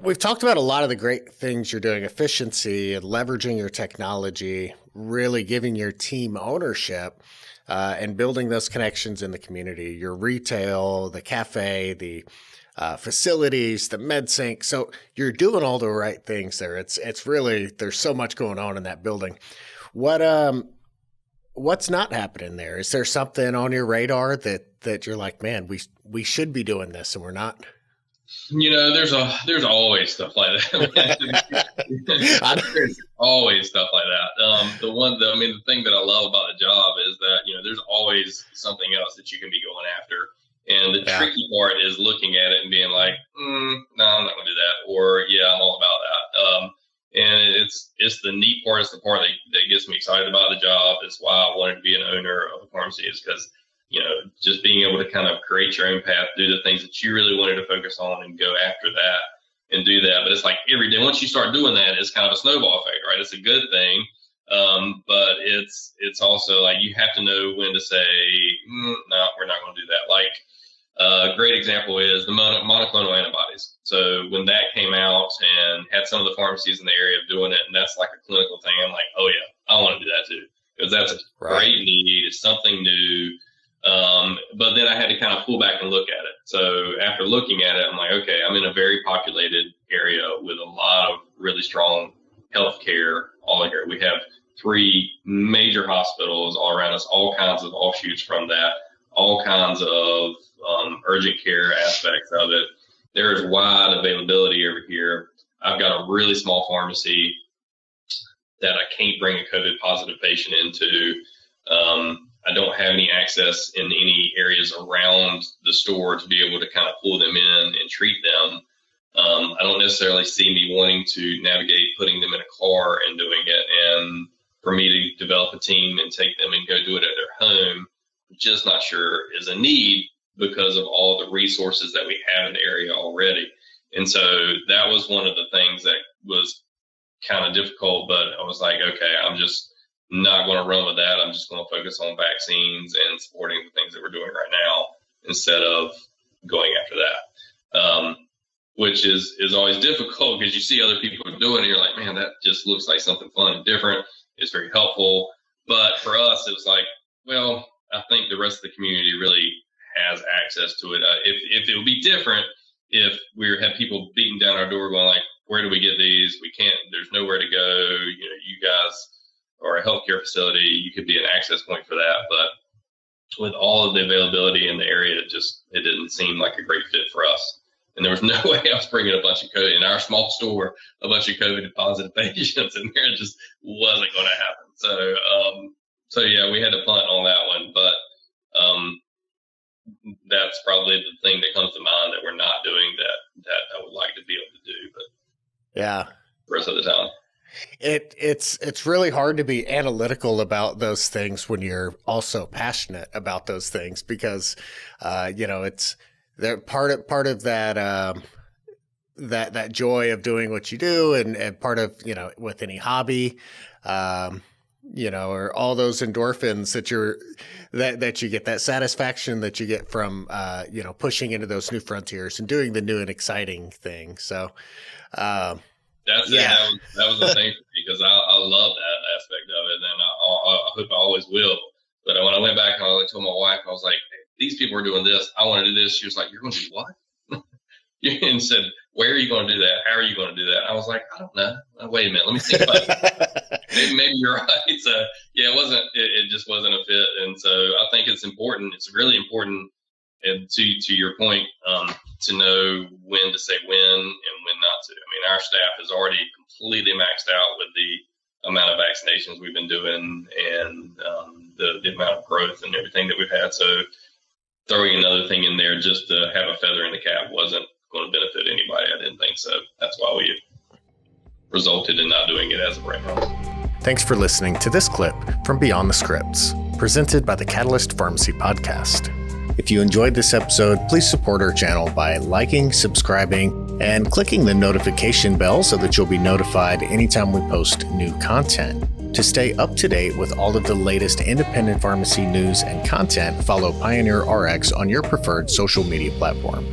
We've talked about a lot of the great things you're doing, efficiency and leveraging your technology, really giving your team ownership and building those connections in the community, your retail, the cafe, the facilities, the med sync. So you're doing all the right things there. It's really, there's so much going on in that building. What's not happening there? Is there something on your radar that you're like, man, we should be doing this and we're not? There's always stuff like that. There's always stuff like that. The thing that I love about the job is that, there's always something else that you can be going after. And the tricky part is looking at it and being like, no, I'm not going to do that. Or, yeah, I'm all about that. And it's the neat part. It's the part that gets me excited about the job. It's why I wanted to be an owner of a pharmacy, is because just being able to kind of create your own path, do the things that you really wanted to focus on and go after that and do that. But it's like every day, once you start doing that, it's kind of a snowball effect, right? It's a good thing. But it's also like, you have to know when to say, no, we're not going to do that. Like a great example is the monoclonal antibodies. So when that came out and had some of the pharmacies in the area doing it, and that's like a clinical thing, I'm like, oh yeah, I want to do that too. Because that's a great need. It's something new. But then I had to kind of pull back and look at it. So after looking at it, I'm like, okay, I'm in a very populated area with a lot of really strong healthcare all here. We have 3 major hospitals all around us, all kinds of offshoots from that, all kinds of urgent care aspects of it. There's wide availability over here. I've got a really small pharmacy that I can't bring a COVID positive patient into. I don't have any access in any areas around the store to be able to kind of pull them in and treat them. I don't necessarily see me wanting to navigate putting them in a car and doing it. And for me to develop a team and take them and go do it at their home, I'm just not sure is a need because of all the resources that we have in the area already. And so that was one of the things that was kind of difficult, but I was like, okay, I'm just not going to run with that. I'm just going to focus on vaccines and supporting the things that we're doing right now instead of going after that, which is always difficult because you see other people doing it and you're like, man, that just looks like something fun and different. It's very helpful. But for us, it was like, well, I think the rest of the community really has access to it. If it would be different if we had people beating down our door going like, where do we get these? We can't, there's nowhere to go. You guys or a healthcare facility, you could be an access point for that. But with all of the availability in the area, it didn't seem like a great fit for us. And there was no way I was bringing a bunch of COVID in our small store, a bunch of COVID positive patients in there. It just wasn't going to happen. So yeah, we had to punt on that one. But that's probably the thing that comes to mind that we're not doing that I would like to be able to do. But yeah, the rest of the time. It's really hard to be analytical about those things when you're also passionate about those things because it's they're part of that that joy of doing what you do and part of with any hobby or all those endorphins that you get, that satisfaction that you get from pushing into those new frontiers and doing the new and exciting thing. So that was the thing for me because I love that aspect of it, and I hope I always will. But when I went back and I told my wife, I was like, hey, these people are doing this. I want to do this. She was like, you're going to do what? And said, where are you going to do that? How are you going to do that? I was like, I don't know. Wait a minute. Let me think about it. maybe you're right. So yeah, it just wasn't a fit. And so I think it's important. It's really important. And to your point, to know when to say when and when not to. I mean, our staff is already completely maxed out with the amount of vaccinations we've been doing and the amount of growth and everything that we've had. So throwing another thing in there just to have a feather in the cap wasn't going to benefit anybody. I didn't think so. That's why we resulted in not doing it as of right now. Thanks for listening to this clip from Beyond the Scripts, presented by the Catalyst Pharmacy Podcast. If you enjoyed this episode, please support our channel by liking, subscribing, and clicking the notification bell so that you'll be notified anytime we post new content. To stay up to date with all of the latest independent pharmacy news and content, follow PioneerRx on your preferred social media platform.